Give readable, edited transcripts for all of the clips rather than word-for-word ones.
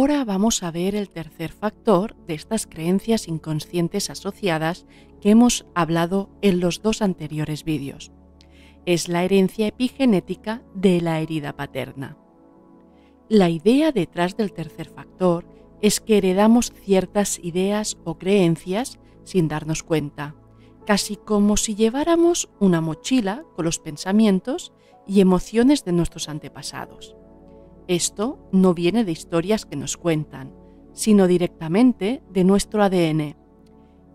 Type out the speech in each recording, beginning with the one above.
Ahora vamos a ver el tercer factor de estas creencias inconscientes asociadas que hemos hablado en los dos anteriores vídeos. Es la herencia epigenética de la herida paterna. La idea detrás del tercer factor es que heredamos ciertas ideas o creencias sin darnos cuenta, casi como si lleváramos una mochila con los pensamientos y emociones de nuestros antepasados. Esto no viene de historias que nos cuentan, sino directamente de nuestro ADN.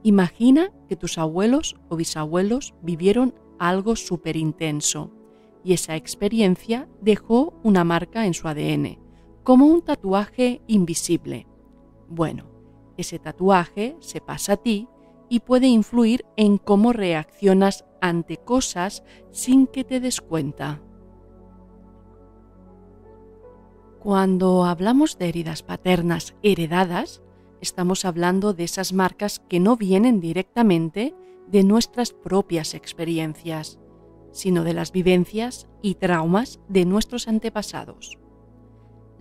Imagina que tus abuelos o bisabuelos vivieron algo súper intenso y esa experiencia dejó una marca en su ADN, como un tatuaje invisible. Bueno, ese tatuaje se pasa a ti y puede influir en cómo reaccionas ante cosas sin que te des cuenta. Cuando hablamos de heridas paternas heredadas, estamos hablando de esas marcas que no vienen directamente de nuestras propias experiencias, sino de las vivencias y traumas de nuestros antepasados.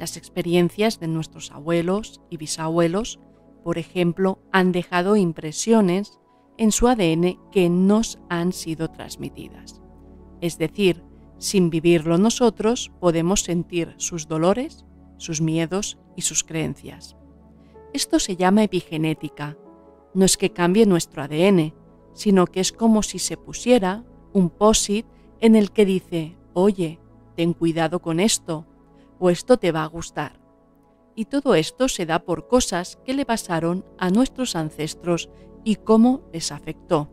Las experiencias de nuestros abuelos y bisabuelos, por ejemplo, han dejado impresiones en su ADN que nos han sido transmitidas. Es decir, sin vivirlo nosotros, podemos sentir sus dolores, sus miedos y sus creencias. Esto se llama epigenética. No es que cambie nuestro ADN, sino que es como si se pusiera un post-it en el que dice: oye, ten cuidado con esto, o esto te va a gustar. Y todo esto se da por cosas que le pasaron a nuestros ancestros y cómo les afectó.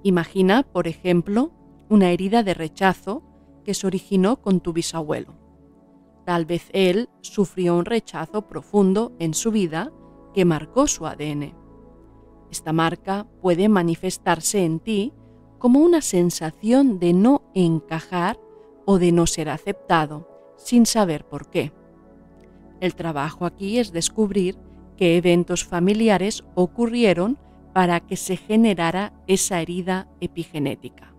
Imagina, por ejemplo, una herida de rechazo que se originó con tu bisabuelo. Tal vez él sufrió un rechazo profundo en su vida que marcó su ADN. Esta marca puede manifestarse en ti como una sensación de no encajar o de no ser aceptado, sin saber por qué. El trabajo aquí es descubrir qué eventos familiares ocurrieron para que se generara esa herida epigenética.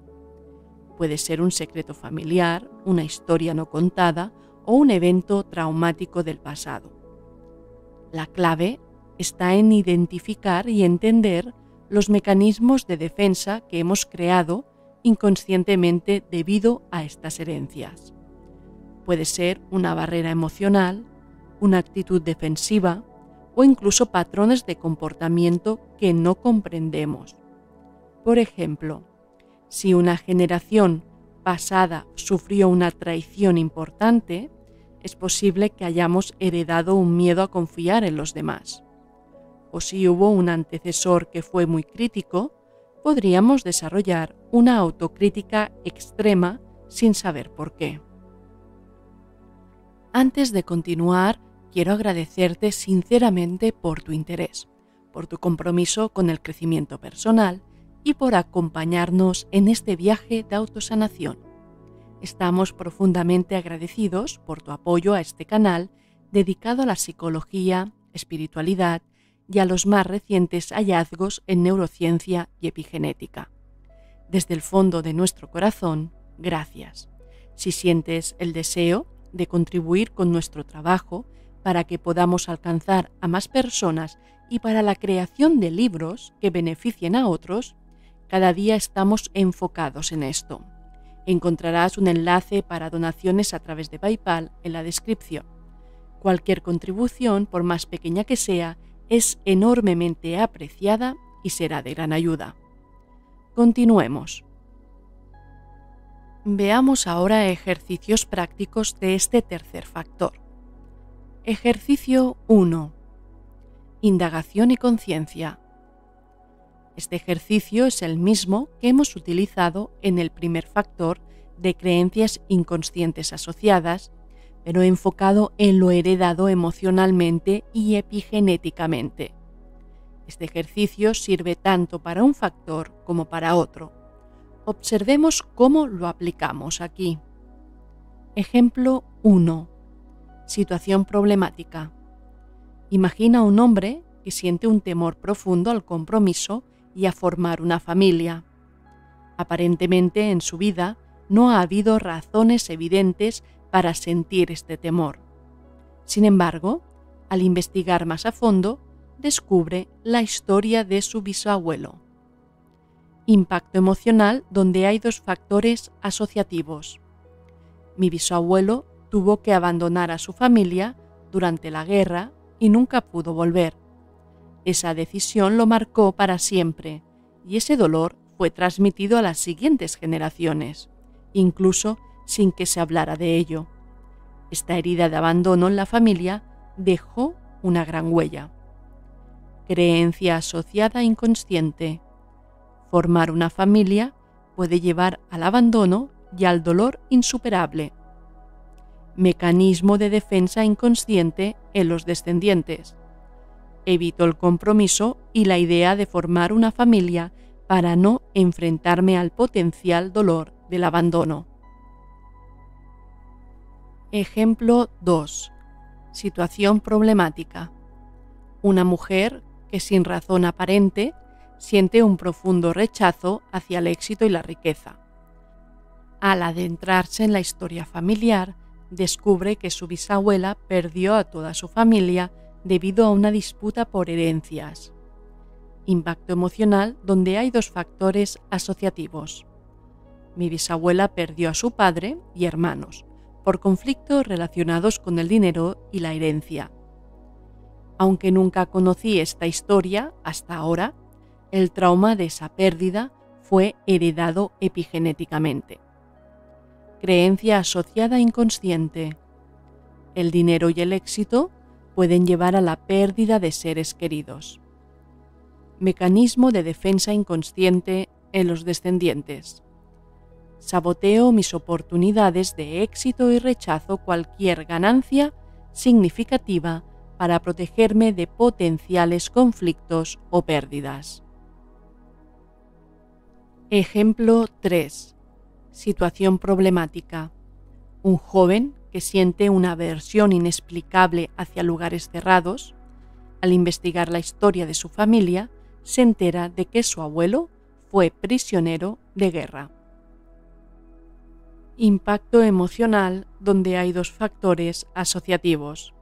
Puede ser un secreto familiar, una historia no contada o un evento traumático del pasado. La clave está en identificar y entender los mecanismos de defensa que hemos creado inconscientemente debido a estas herencias. Puede ser una barrera emocional, una actitud defensiva o incluso patrones de comportamiento que no comprendemos. Por ejemplo, si una generación pasada sufrió una traición importante, es posible que hayamos heredado un miedo a confiar en los demás. O si hubo un antecesor que fue muy crítico, podríamos desarrollar una autocrítica extrema sin saber por qué. Antes de continuar, quiero agradecerte sinceramente por tu interés, por tu compromiso con el crecimiento personal y por acompañarnos en este viaje de autosanación. Estamos profundamente agradecidos por tu apoyo a este canal dedicado a la psicología, espiritualidad y a los más recientes hallazgos en neurociencia y epigenética. Desde el fondo de nuestro corazón, gracias. Si sientes el deseo de contribuir con nuestro trabajo para que podamos alcanzar a más personas y para la creación de libros que beneficien a otros, cada día estamos enfocados en esto. Encontrarás un enlace para donaciones a través de PayPal en la descripción. Cualquier contribución, por más pequeña que sea, es enormemente apreciada y será de gran ayuda. Continuemos. Veamos ahora ejercicios prácticos de este tercer factor. Ejercicio 1. Indagación y conciencia. Este ejercicio es el mismo que hemos utilizado en el primer factor de creencias inconscientes asociadas, pero enfocado en lo heredado emocionalmente y epigenéticamente. Este ejercicio sirve tanto para un factor como para otro. Observemos cómo lo aplicamos aquí. Ejemplo 1. Situación problemática. Imagina un hombre que siente un temor profundo al compromiso y a formar una familia. Aparentemente en su vida no ha habido razones evidentes para sentir este temor. Sin embargo, Al investigar más a fondo, descubre la historia de su bisabuelo. Impacto emocional donde hay dos factores asociativos. Mi bisabuelo tuvo que abandonar a su familia durante la guerra y nunca pudo volver. Esa decisión lo marcó para siempre y ese dolor fue transmitido a las siguientes generaciones, incluso sin que se hablara de ello. Esta herida de abandono en la familia dejó una gran huella. Creencia asociada inconsciente. Formar una familia puede llevar al abandono y al dolor insuperable. Mecanismo de defensa inconsciente en los descendientes. Evito el compromiso y la idea de formar una familia para no enfrentarme al potencial dolor del abandono. Ejemplo 2. Situación problemática. Una mujer que sin razón aparente siente un profundo rechazo hacia el éxito y la riqueza. Al adentrarse en la historia familiar, descubre que su bisabuela perdió a toda su familia debido a una disputa por herencias. Impacto emocional donde hay dos factores asociativos. Mi bisabuela perdió a su padre y hermanos por conflictos relacionados con el dinero y la herencia. Aunque nunca conocí esta historia hasta ahora, el trauma de esa pérdida fue heredado epigenéticamente. Creencia asociada inconsciente. El dinero y el éxito pueden llevar a la pérdida de seres queridos. Mecanismo de defensa inconsciente en los descendientes. Saboteo mis oportunidades de éxito y rechazo cualquier ganancia significativa para protegerme de potenciales conflictos o pérdidas. Ejemplo 3. Situación problemática. Un joven que siente una aversión inexplicable hacia lugares cerrados. Al investigar la historia de su familia, se entera de que su abuelo fue prisionero de guerra. Impacto emocional donde hay dos factores asociativos.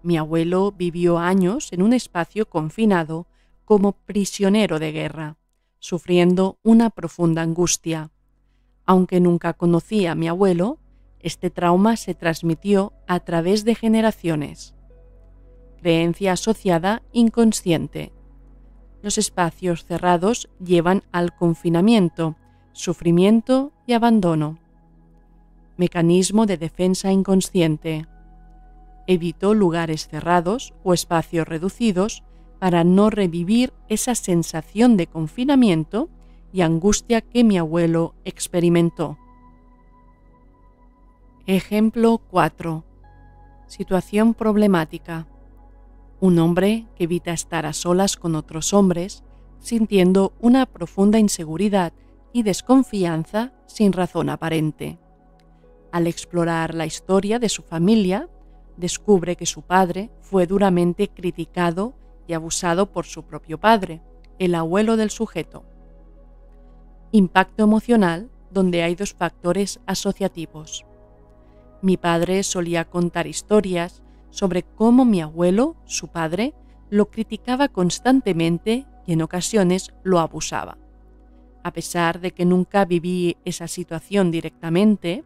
Mi abuelo vivió años en un espacio confinado como prisionero de guerra, sufriendo una profunda angustia. Aunque nunca conocí a mi abuelo, este trauma se transmitió a través de generaciones. Creencia asociada inconsciente. Los espacios cerrados llevan al confinamiento, sufrimiento y abandono. Mecanismo de defensa inconsciente. Evito lugares cerrados o espacios reducidos para no revivir esa sensación de confinamiento y angustia que mi abuelo experimentó. Ejemplo 4. Situación problemática. Un hombre que evita estar a solas con otros hombres, sintiendo una profunda inseguridad y desconfianza sin razón aparente. Al explorar la historia de su familia, descubre que su padre fue duramente criticado y abusado por su propio padre, el abuelo del sujeto. Impacto emocional donde hay dos factores asociativos. Mi padre solía contar historias sobre cómo mi abuelo, su padre, lo criticaba constantemente y en ocasiones lo abusaba. A pesar de que nunca viví esa situación directamente,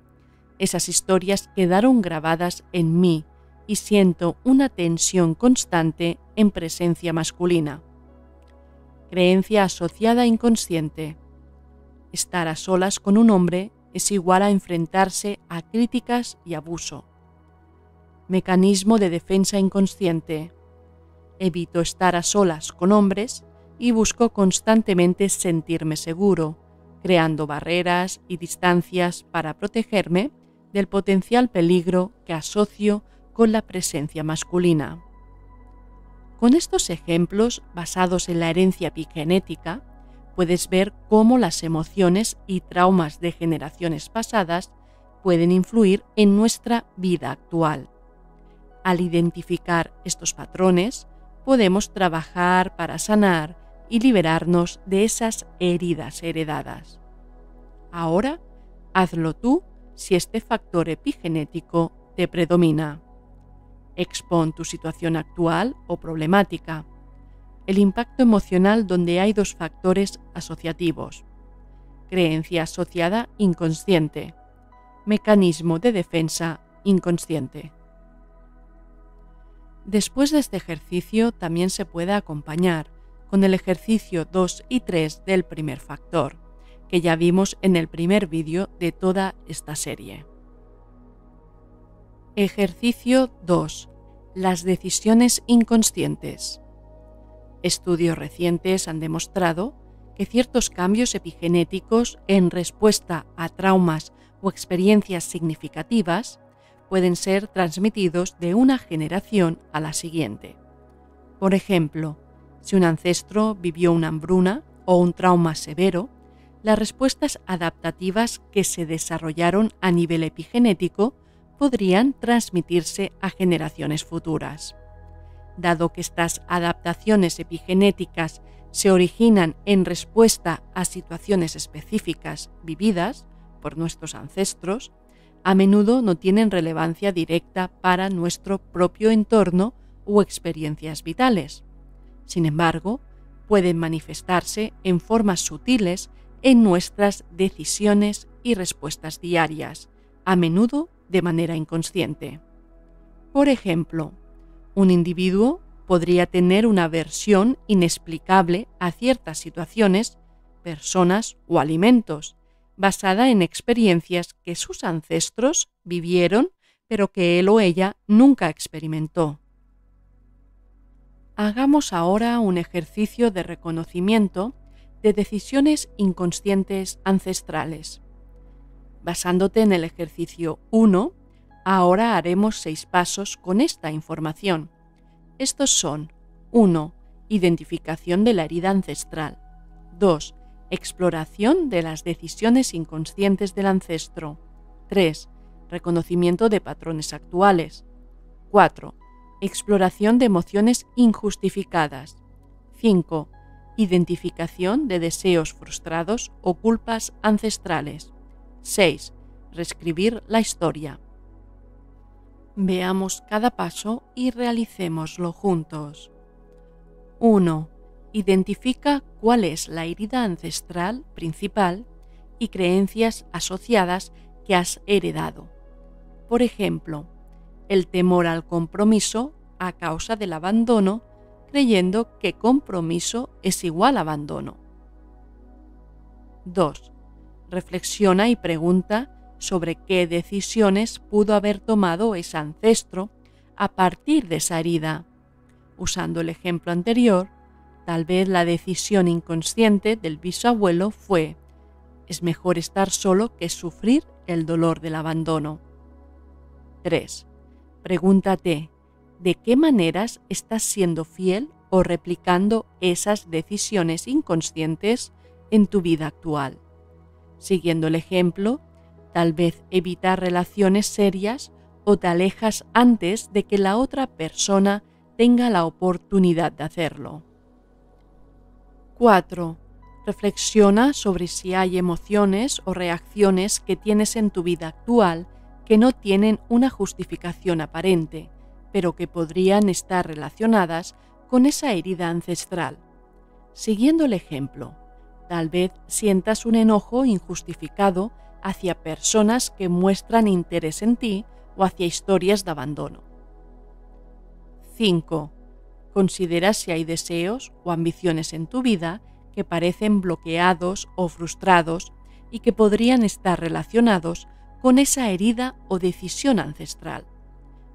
esas historias quedaron grabadas en mí y siento una tensión constante en presencia masculina. Creencia asociada inconsciente. Estar a solas con un hombre es igual a enfrentarse a críticas y abuso. Mecanismo de defensa inconsciente. Evito estar a solas con hombres y busco constantemente sentirme seguro, creando barreras y distancias para protegerme del potencial peligro que asocio con la presencia masculina. Con estos ejemplos basados en la herencia epigenética, puedes ver cómo las emociones y traumas de generaciones pasadas pueden influir en nuestra vida actual. Al identificar estos patrones, podemos trabajar para sanar y liberarnos de esas heridas heredadas. Ahora, hazlo tú si este factor epigenético te predomina. Expón tu situación actual o problemática. El impacto emocional donde hay dos factores asociativos. Creencia asociada inconsciente. Mecanismo de defensa inconsciente. Después de este ejercicio también se puede acompañar con el ejercicio 2 y 3 del primer factor, que ya vimos en el primer vídeo de toda esta serie. Ejercicio 2. Las decisiones inconscientes. Estudios recientes han demostrado que ciertos cambios epigenéticos en respuesta a traumas o experiencias significativas pueden ser transmitidos de una generación a la siguiente. Por ejemplo, si un ancestro vivió una hambruna o un trauma severo, las respuestas adaptativas que se desarrollaron a nivel epigenético podrían transmitirse a generaciones futuras. Dado que estas adaptaciones epigenéticas se originan en respuesta a situaciones específicas vividas por nuestros ancestros, a menudo no tienen relevancia directa para nuestro propio entorno u experiencias vitales. Sin embargo, pueden manifestarse en formas sutiles en nuestras decisiones y respuestas diarias, a menudo de manera inconsciente. Por ejemplo, un individuo podría tener una aversión inexplicable a ciertas situaciones, personas o alimentos, basada en experiencias que sus ancestros vivieron, pero que él o ella nunca experimentó. Hagamos ahora un ejercicio de reconocimiento de decisiones inconscientes ancestrales. Basándote en el ejercicio 1, ahora haremos 6 pasos con esta información. Estos son: 1. Identificación de la herida ancestral. 2. Exploración de las decisiones inconscientes del ancestro. 3. Reconocimiento de patrones actuales. 4. Exploración de emociones injustificadas. 5. Identificación de deseos frustrados o culpas ancestrales. 6. Reescribir la historia. Veamos cada paso y realicémoslo juntos. 1. Identifica cuál es la herida ancestral principal y creencias asociadas que has heredado. Por ejemplo, el temor al compromiso a causa del abandono, creyendo que compromiso es igual a abandono. 2. Reflexiona y pregunta sobre qué decisiones pudo haber tomado ese ancestro a partir de esa herida. Usando el ejemplo anterior, tal vez la decisión inconsciente del bisabuelo fue: es mejor estar solo que sufrir el dolor del abandono. 3. Pregúntate, ¿de qué maneras estás siendo fiel o replicando esas decisiones inconscientes en tu vida actual? Siguiendo el ejemplo, tal vez evitar relaciones serias o te alejas antes de que la otra persona tenga la oportunidad de hacerlo. 4. Reflexiona sobre si hay emociones o reacciones que tienes en tu vida actual que no tienen una justificación aparente, pero que podrían estar relacionadas con esa herida ancestral. Siguiendo el ejemplo, tal vez sientas un enojo injustificado hacia personas que muestran interés en ti o hacia historias de abandono. 5. Considera si hay deseos o ambiciones en tu vida que parecen bloqueados o frustrados y que podrían estar relacionados con esa herida o decisión ancestral.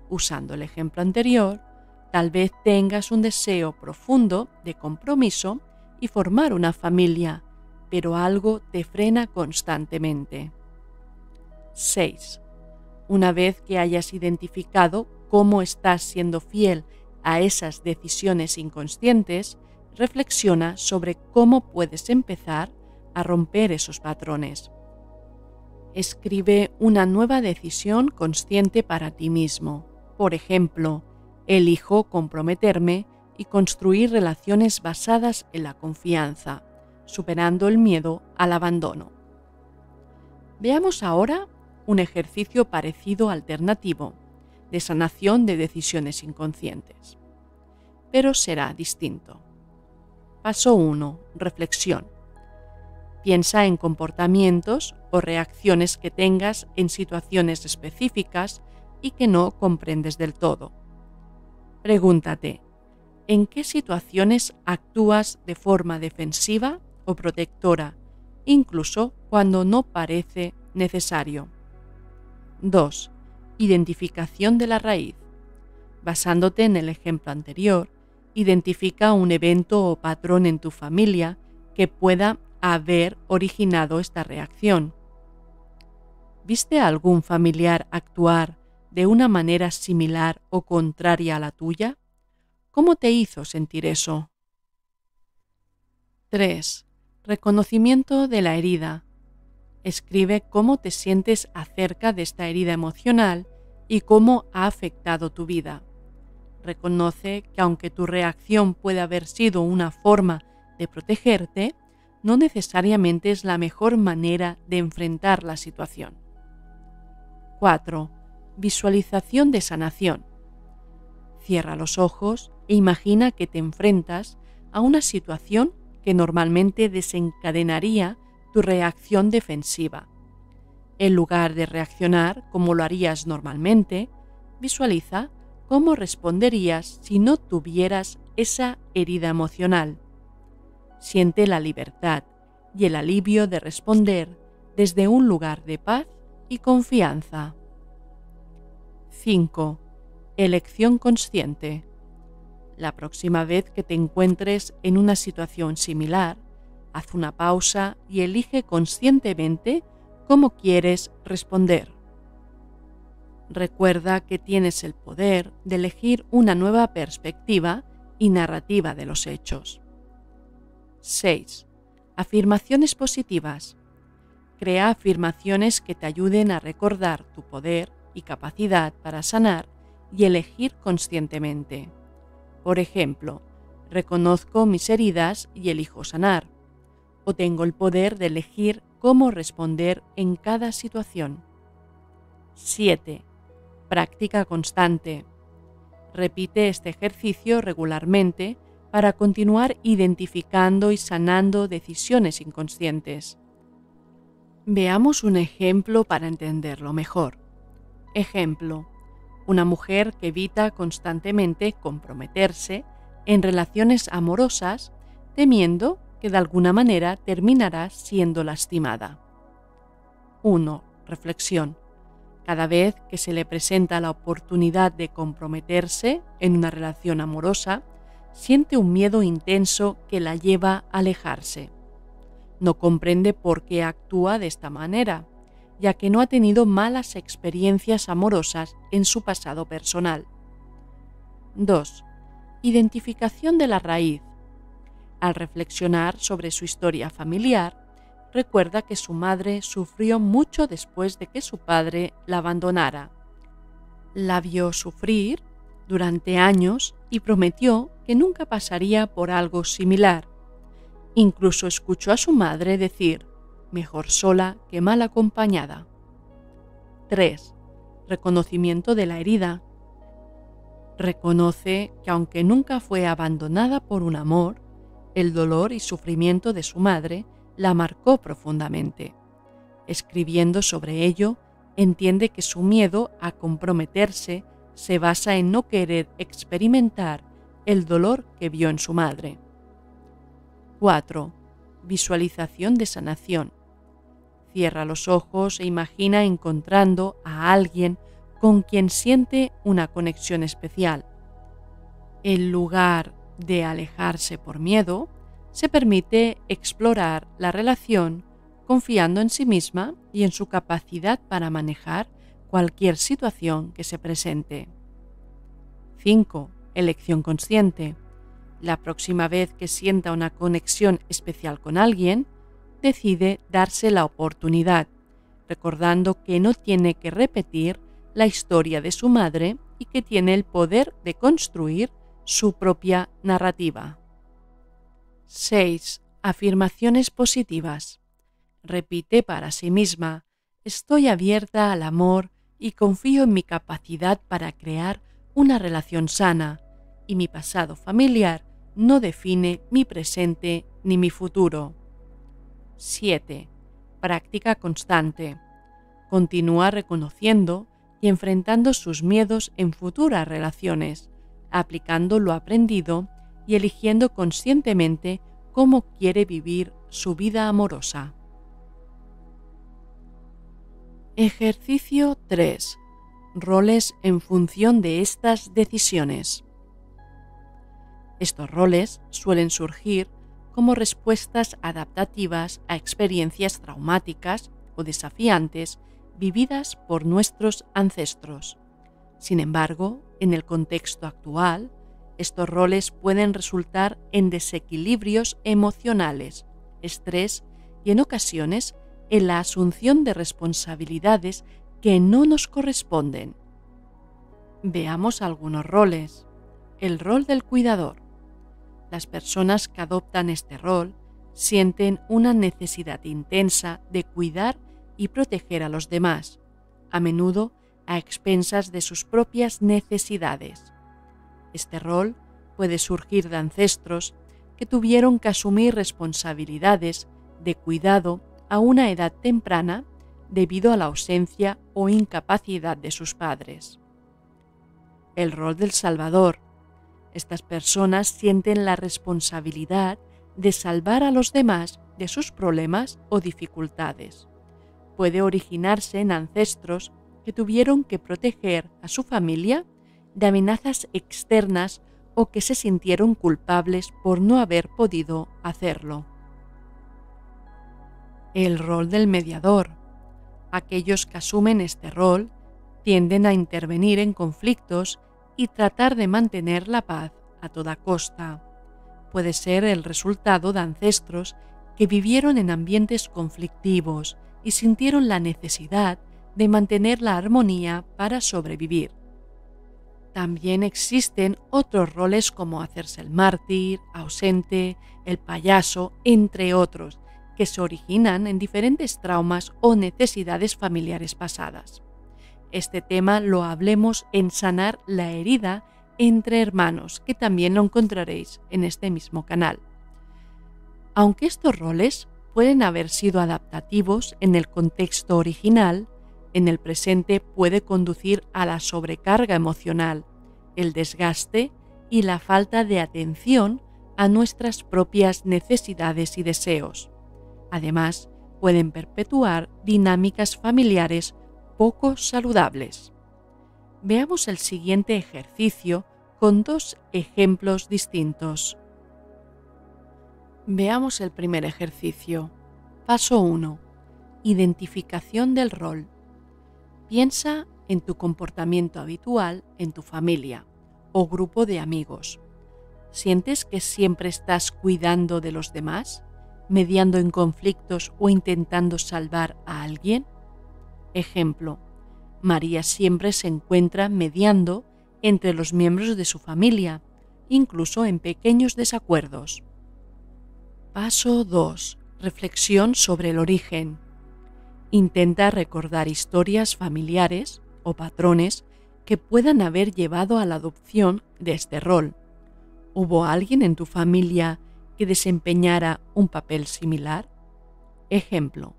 Usando el ejemplo anterior, tal vez tengas un deseo profundo de compromiso y formar una familia, pero algo te frena constantemente. 6. Una vez que hayas identificado cómo estás siendo fiel a esas decisiones inconscientes, reflexiona sobre cómo puedes empezar a romper esos patrones. Escribe una nueva decisión consciente para ti mismo. Por ejemplo, elijo comprometerme y construir relaciones basadas en la confianza, superando el miedo al abandono. Veamos ahora un ejercicio parecido alternativo, de sanación de decisiones inconscientes. Pero será distinto. Paso 1. Reflexión. Piensa en comportamientos o reacciones que tengas en situaciones específicas y que no comprendes del todo. Pregúntate, ¿en qué situaciones actúas de forma defensiva o protectora, incluso cuando no parece necesario? 2. Identificación de la raíz. Basándote en el ejemplo anterior, identifica un evento o patrón en tu familia que pueda haber originado esta reacción. ¿Viste a algún familiar actuar de una manera similar o contraria a la tuya? ¿Cómo te hizo sentir eso? 3. Reconocimiento de la herida. Escribe cómo te sientes acerca de esta herida emocional y cómo ha afectado tu vida. Reconoce que aunque tu reacción puede haber sido una forma de protegerte, no necesariamente es la mejor manera de enfrentar la situación. 4. Visualización de sanación. Cierra los ojos e imagina que te enfrentas a una situación que normalmente desencadenaría tu reacción defensiva. En lugar de reaccionar como lo harías normalmente, visualiza cómo responderías si no tuvieras esa herida emocional. Siente la libertad y el alivio de responder desde un lugar de paz y confianza. 5. Elección consciente. La próxima vez que te encuentres en una situación similar, haz una pausa y elige conscientemente cómo quieres responder. Recuerda que tienes el poder de elegir una nueva perspectiva y narrativa de los hechos. 6. Afirmaciones positivas. Crea afirmaciones que te ayuden a recordar tu poder y capacidad para sanar y elegir conscientemente. Por ejemplo, reconozco mis heridas y elijo sanar. O tengo el poder de elegir cómo responder en cada situación. 7. Práctica constante. Repite este ejercicio regularmente para continuar identificando y sanando decisiones inconscientes. Veamos un ejemplo para entenderlo mejor. Ejemplo: una mujer que evita constantemente comprometerse en relaciones amorosas, temiendo que de alguna manera terminará siendo lastimada. 1. Reflexión. Cada vez que se le presenta la oportunidad de comprometerse en una relación amorosa, siente un miedo intenso que la lleva a alejarse. No comprende por qué actúa de esta manera, ya que no ha tenido malas experiencias amorosas en su pasado personal. 2. Identificación de la raíz. Al reflexionar sobre su historia familiar, recuerda que su madre sufrió mucho después de que su padre la abandonara. La vio sufrir durante años y prometió que nunca pasaría por algo similar. Incluso escuchó a su madre decir: mejor sola que mal acompañada. 3. Reconocimiento de la herida. Reconoce que aunque nunca fue abandonada por un amor, el dolor y sufrimiento de su madre la marcó profundamente. Escribiendo sobre ello, entiende que su miedo a comprometerse se basa en no querer experimentar el dolor que vio en su madre. 4. Visualización de sanación. Cierra los ojos e imagina encontrando a alguien con quien siente una conexión especial. En lugar de alejarse por miedo, se permite explorar la relación confiando en sí misma y en su capacidad para manejar cualquier situación que se presente. 5. Elección consciente. La próxima vez que sienta una conexión especial con alguien, decide darse la oportunidad, recordando que no tiene que repetir la historia de su madre y que tiene el poder de construir su propia narrativa. 6. Afirmaciones positivas. Repite para sí misma: estoy abierta al amor y confío en mi capacidad para crear una relación sana, y mi pasado familiar no define mi presente ni mi futuro. 7. Práctica constante. Continúa reconociendo y enfrentando sus miedos en futuras relaciones, aplicando lo aprendido y eligiendo conscientemente cómo quiere vivir su vida amorosa. Ejercicio 3. Roles en función de estas decisiones. Estos roles suelen surgir como respuestas adaptativas a experiencias traumáticas o desafiantes vividas por nuestros ancestros. Sin embargo, en el contexto actual, estos roles pueden resultar en desequilibrios emocionales, estrés y en ocasiones en la asunción de responsabilidades que no nos corresponden. Veamos algunos roles. El rol del cuidador. Las personas que adoptan este rol sienten una necesidad intensa de cuidar y proteger a los demás, a menudo a expensas de sus propias necesidades. Este rol puede surgir de ancestros que tuvieron que asumir responsabilidades de cuidado a una edad temprana debido a la ausencia o incapacidad de sus padres. El rol del salvador. Estas personas sienten la responsabilidad de salvar a los demás de sus problemas o dificultades. Puede originarse en ancestros que tuvieron que proteger a su familia de amenazas externas o que se sintieron culpables por no haber podido hacerlo. El rol del mediador. Aquellos que asumen este rol tienden a intervenir en conflictos y tratar de mantener la paz a toda costa. Puede ser el resultado de ancestros que vivieron en ambientes conflictivos y sintieron la necesidad de mantener la armonía para sobrevivir. También existen otros roles como hacerse el mártir, ausente, el payaso, entre otros, que se originan en diferentes traumas o necesidades familiares pasadas. Este tema lo hablemos en Sanar la herida entre hermanos, que también lo encontraréis en este mismo canal. Aunque estos roles pueden haber sido adaptativos en el contexto original, en el presente puede conducir a la sobrecarga emocional, el desgaste y la falta de atención a nuestras propias necesidades y deseos. Además, pueden perpetuar dinámicas familiares poco saludables. Veamos el siguiente ejercicio con dos ejemplos distintos. Veamos el primer ejercicio. Paso 1. Identificación del rol. Piensa en tu comportamiento habitual en tu familia o grupo de amigos. ¿Sientes que siempre estás cuidando de los demás, mediando en conflictos o intentando salvar a alguien? Ejemplo: María siempre se encuentra mediando entre los miembros de su familia, incluso en pequeños desacuerdos. Paso 2. Reflexión sobre el origen. Intenta recordar historias familiares o patrones que puedan haber llevado a la adopción de este rol. ¿Hubo alguien en tu familia que desempeñara un papel similar? Ejemplo: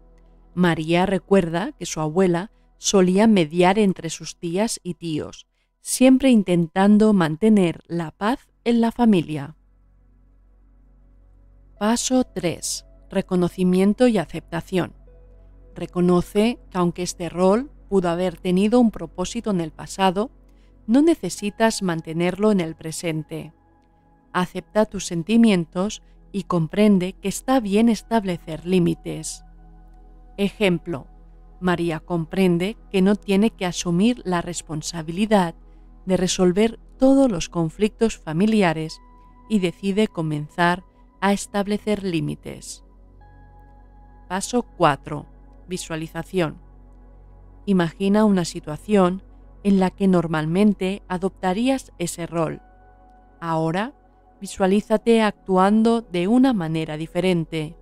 María recuerda que su abuela solía mediar entre sus tías y tíos, siempre intentando mantener la paz en la familia. Paso 3. Reconocimiento y aceptación. Reconoce que aunque este rol pudo haber tenido un propósito en el pasado, no necesitas mantenerlo en el presente. Acepta tus sentimientos y comprende que está bien establecer límites. Ejemplo: María comprende que no tiene que asumir la responsabilidad de resolver todos los conflictos familiares y decide comenzar a establecer límites. Paso 4. Visualización. Imagina una situación en la que normalmente adoptarías ese rol. Ahora, visualízate actuando de una manera diferente,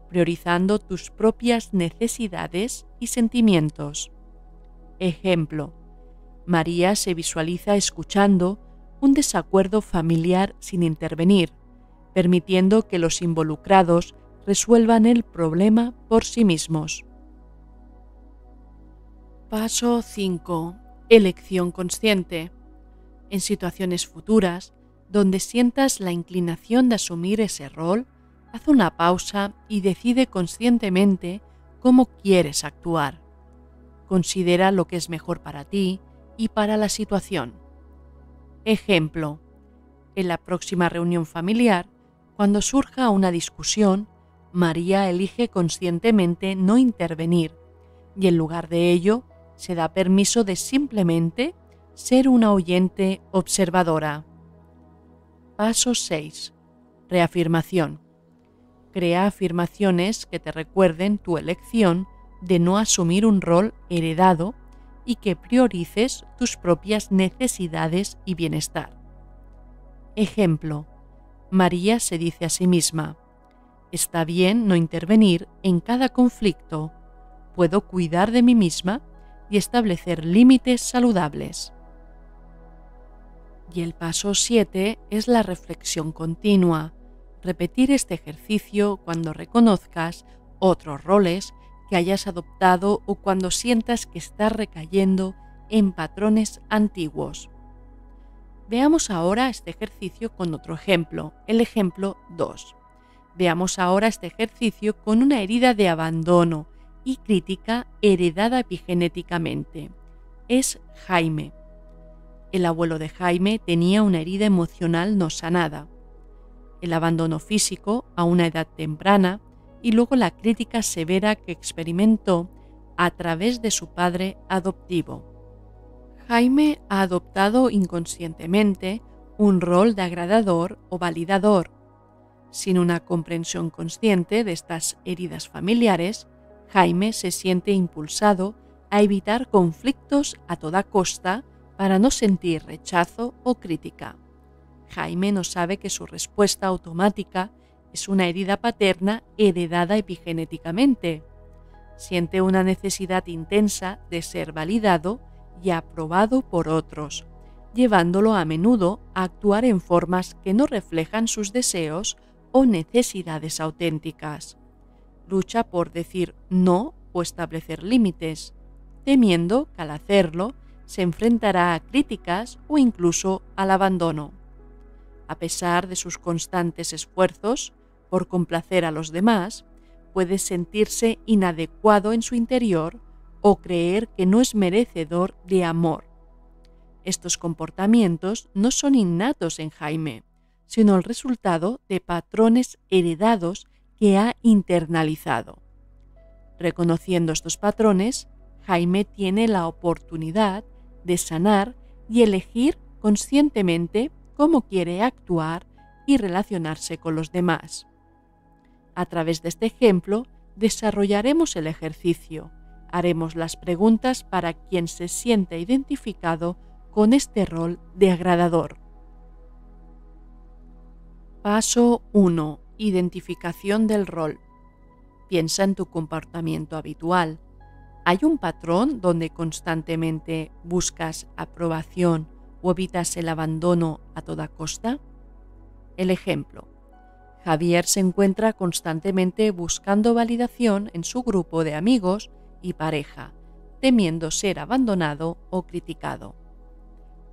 priorizando tus propias necesidades y sentimientos. Ejemplo: María se visualiza escuchando un desacuerdo familiar sin intervenir, permitiendo que los involucrados resuelvan el problema por sí mismos. Paso 5. Elección consciente. En situaciones futuras, donde sientas la inclinación de asumir ese rol, haz una pausa y decide conscientemente cómo quieres actuar. Considera lo que es mejor para ti y para la situación. Ejemplo: en la próxima reunión familiar, cuando surja una discusión, María elige conscientemente no intervenir y en lugar de ello se da permiso de simplemente ser una oyente observadora. Paso 6. Reafirmación. Crea afirmaciones que te recuerden tu elección de no asumir un rol heredado y que priorices tus propias necesidades y bienestar. Ejemplo: María se dice a sí misma: está bien no intervenir en cada conflicto, puedo cuidar de mí misma y establecer límites saludables. Y el paso 7 es la reflexión continua. Repetir este ejercicio cuando reconozcas otros roles que hayas adoptado o cuando sientas que estás recayendo en patrones antiguos. Veamos ahora este ejercicio con otro ejemplo, el ejemplo 2. Veamos ahora este ejercicio con una herida de abandono y crítica heredada epigenéticamente. Es Jaime. El abuelo de Jaime tenía una herida emocional no sanada, el abandono físico a una edad temprana y luego la crítica severa que experimentó a través de su padre adoptivo. Jaime ha adoptado inconscientemente un rol de agradador o validador. Sin una comprensión consciente de estas heridas familiares, Jaime se siente impulsado a evitar conflictos a toda costa para no sentir rechazo o crítica. Jaime no sabe que su respuesta automática es una herida paterna heredada epigenéticamente. Siente una necesidad intensa de ser validado y aprobado por otros, llevándolo a menudo a actuar en formas que no reflejan sus deseos o necesidades auténticas. Lucha por decir no o establecer límites, temiendo que al hacerlo se enfrentará a críticas o incluso al abandono. A pesar de sus constantes esfuerzos por complacer a los demás, puede sentirse inadecuado en su interior o creer que no es merecedor de amor. Estos comportamientos no son innatos en Jaime, sino el resultado de patrones heredados que ha internalizado. Reconociendo estos patrones, Jaime tiene la oportunidad de sanar y elegir conscientemente cómo quiere actuar y relacionarse con los demás. A través de este ejemplo, desarrollaremos el ejercicio. Haremos las preguntas para quien se siente identificado con este rol de agradador. Paso 1. Identificación del rol. Piensa en tu comportamiento habitual. ¿Hay un patrón donde constantemente buscas aprobación o evitas el abandono a toda costa? El ejemplo: Javier se encuentra constantemente buscando validación en su grupo de amigos y pareja, temiendo ser abandonado o criticado.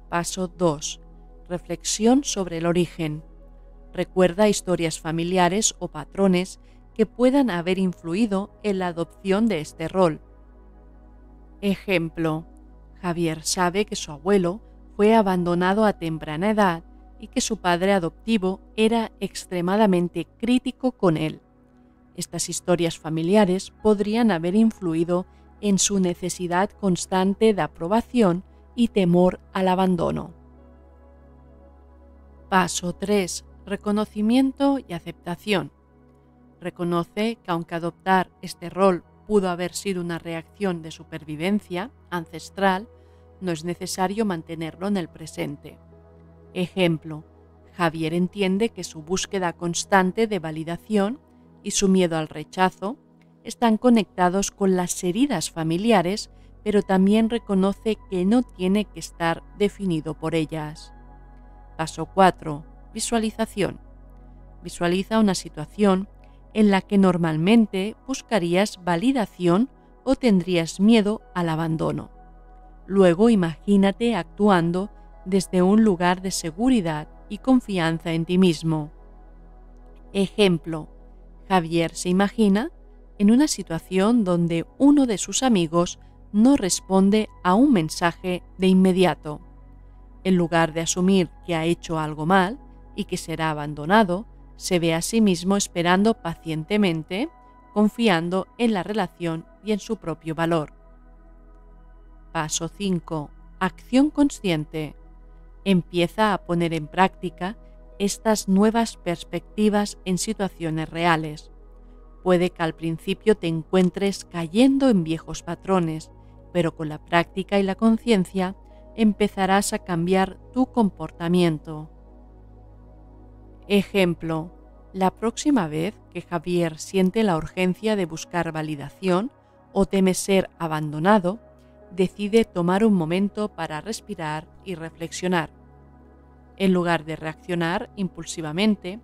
Paso 2. Reflexión sobre el origen. Recuerda historias familiares o patrones que puedan haber influido en la adopción de este rol. Ejemplo: Javier sabe que su abuelo fue abandonado a temprana edad y que su padre adoptivo era extremadamente crítico con él. Estas historias familiares podrían haber influido en su necesidad constante de aprobación y temor al abandono. Paso 3. Reconocimiento y aceptación. Reconoce que aunque adoptar este rol pudo haber sido una reacción de supervivencia ancestral, no es necesario mantenerlo en el presente. Ejemplo: Javier entiende que su búsqueda constante de validación y su miedo al rechazo están conectados con las heridas familiares, pero también reconoce que no tiene que estar definido por ellas. Paso 4. Visualización. Visualiza una situación en la que normalmente buscarías validación o tendrías miedo al abandono. Luego imagínate actuando desde un lugar de seguridad y confianza en ti mismo. Ejemplo: Javier se imagina en una situación donde uno de sus amigos no responde a un mensaje de inmediato. En lugar de asumir que ha hecho algo mal y que será abandonado, se ve a sí mismo esperando pacientemente, confiando en la relación y en su propio valor. Paso 5. Acción consciente. Empieza a poner en práctica estas nuevas perspectivas en situaciones reales. Puede que al principio te encuentres cayendo en viejos patrones, pero con la práctica y la conciencia empezarás a cambiar tu comportamiento. Ejemplo: la próxima vez que Javier siente la urgencia de buscar validación o teme ser abandonado, decide tomar un momento para respirar y reflexionar. En lugar de reaccionar impulsivamente,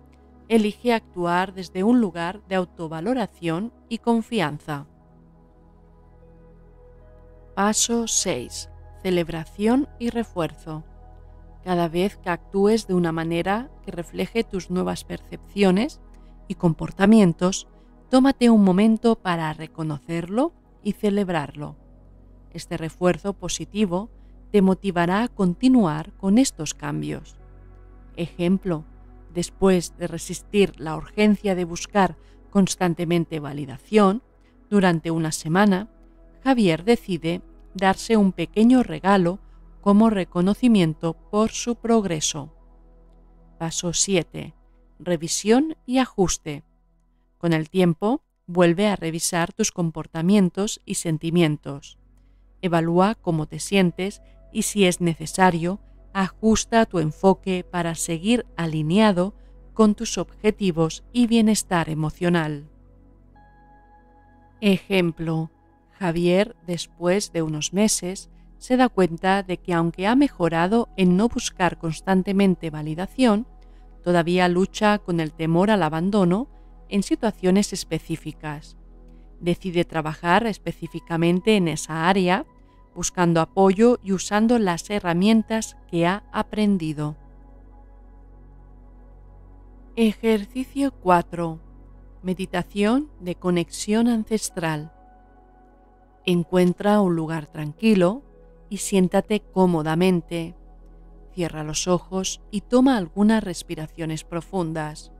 elige actuar desde un lugar de autovaloración y confianza. Paso 6. Celebración y refuerzo. Cada vez que actúes de una manera que refleje tus nuevas percepciones y comportamientos, tómate un momento para reconocerlo y celebrarlo. Este refuerzo positivo te motivará a continuar con estos cambios. Ejemplo: después de resistir la urgencia de buscar constantemente validación, durante una semana, Javier decide darse un pequeño regalo como reconocimiento por su progreso. Paso 7. Revisión y ajuste. Con el tiempo, vuelve a revisar tus comportamientos y sentimientos. Evalúa cómo te sientes y, si es necesario, ajusta tu enfoque para seguir alineado con tus objetivos y bienestar emocional. Ejemplo: Javier, después de unos meses, se da cuenta de que aunque ha mejorado en no buscar constantemente validación, todavía lucha con el temor al abandono en situaciones específicas. Decide trabajar específicamente en esa área, buscando apoyo y usando las herramientas que ha aprendido. Ejercicio 4. Meditación de conexión ancestral. Encuentra un lugar tranquilo y siéntate cómodamente. Cierra los ojos y toma algunas respiraciones profundas.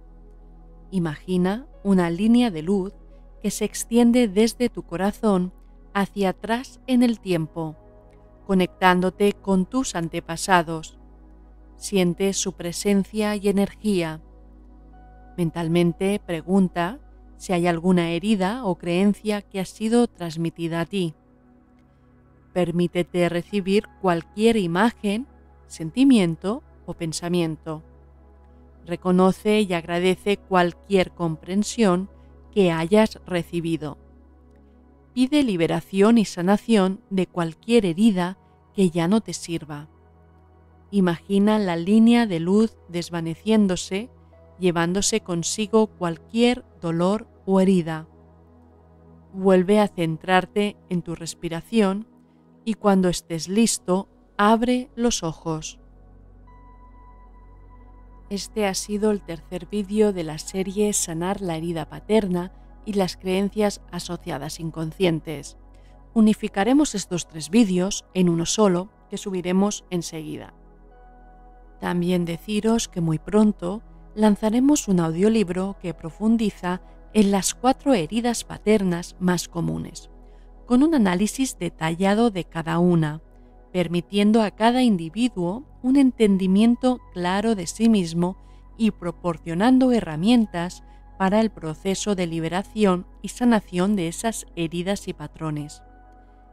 Imagina una línea de luz que se extiende desde tu corazón hacia atrás en el tiempo, conectándote con tus antepasados. Siente su presencia y energía. Mentalmente pregunta si hay alguna herida o creencia que ha sido transmitida a ti. Permítete recibir cualquier imagen, sentimiento o pensamiento. Reconoce y agradece cualquier comprensión que hayas recibido. Pide liberación y sanación de cualquier herida que ya no te sirva. Imagina la línea de luz desvaneciéndose, llevándose consigo cualquier dolor o herida. Vuelve a centrarte en tu respiración y cuando estés listo, abre los ojos. Este ha sido el tercer vídeo de la serie Sanar la herida paterna y las creencias asociadas inconscientes. Unificaremos estos 3 vídeos en uno solo que subiremos enseguida. También deciros que muy pronto lanzaremos un audiolibro que profundiza en las 4 heridas paternas más comunes, con un análisis detallado de cada una, permitiendo a cada individuo un entendimiento claro de sí mismo y proporcionando herramientas para el proceso de liberación y sanación de esas heridas y patrones.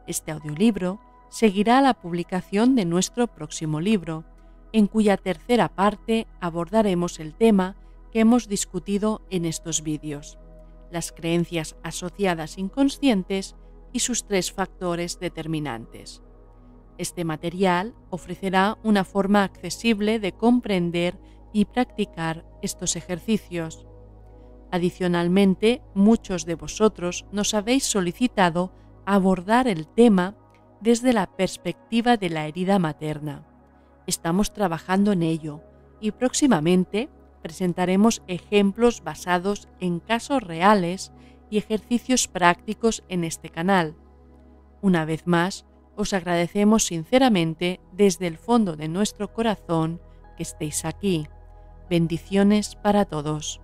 Este audiolibro seguirá la publicación de nuestro próximo libro, en cuya tercera parte abordaremos el tema que hemos discutido en estos vídeos: las creencias asociadas inconscientes y sus 3 factores determinantes. Este material ofrecerá una forma accesible de comprender y practicar estos ejercicios. Adicionalmente, muchos de vosotros nos habéis solicitado abordar el tema desde la perspectiva de la herida materna. Estamos trabajando en ello y próximamente presentaremos ejemplos basados en casos reales y ejercicios prácticos en este canal. Una vez más, os agradecemos sinceramente desde el fondo de nuestro corazón que estéis aquí. Bendiciones para todos.